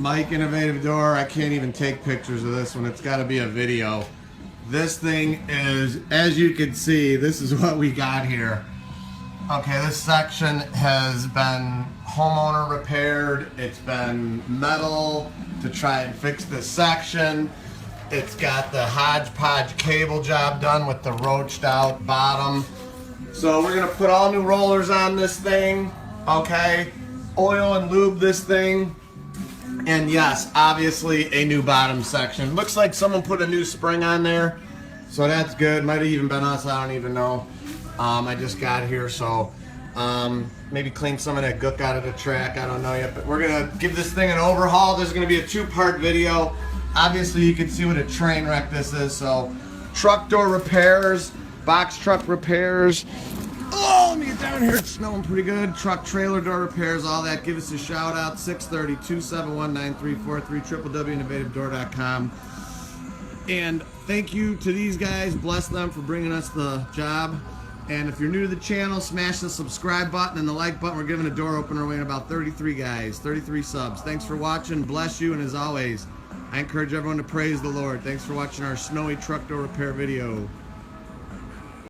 Mike Innovative Door. I can't even take pictures of this one. It's got to be a video. This thing is, as you can see, this is what we got here. Okay, this section has been homeowner repaired. It's been metal to try and fix this section. It's got the hodgepodge cable job done with the roached out bottom. So we're gonna put all new rollers on this thing, okay? Oil and lube this thing. And yes, obviously a new bottom section. Looks like someone put a new spring on there. So that's good. Might have even been us, I don't even know. I just got here, so maybe clean some of that gook out of the track. I don't know yet, but we're gonna give this thing an overhaul. There's gonna be a 2-part video. Obviously, you can see what a train wreck this is. So, truck door repairs, box truck repairs. Oh, let me get down here. It's snowing pretty good. Truck trailer door repairs, all that. Give us a shout out. 630-271-9343, www.innovativedoor.com. And thank you to these guys. Bless them for bringing us the job. And if you're new to the channel, smash the subscribe button and the like button. We're giving a door opener away in about 33 guys, 33 subs. Thanks for watching. Bless you. And as always, I encourage everyone to praise the Lord. Thanks for watching our snowy truck door repair video.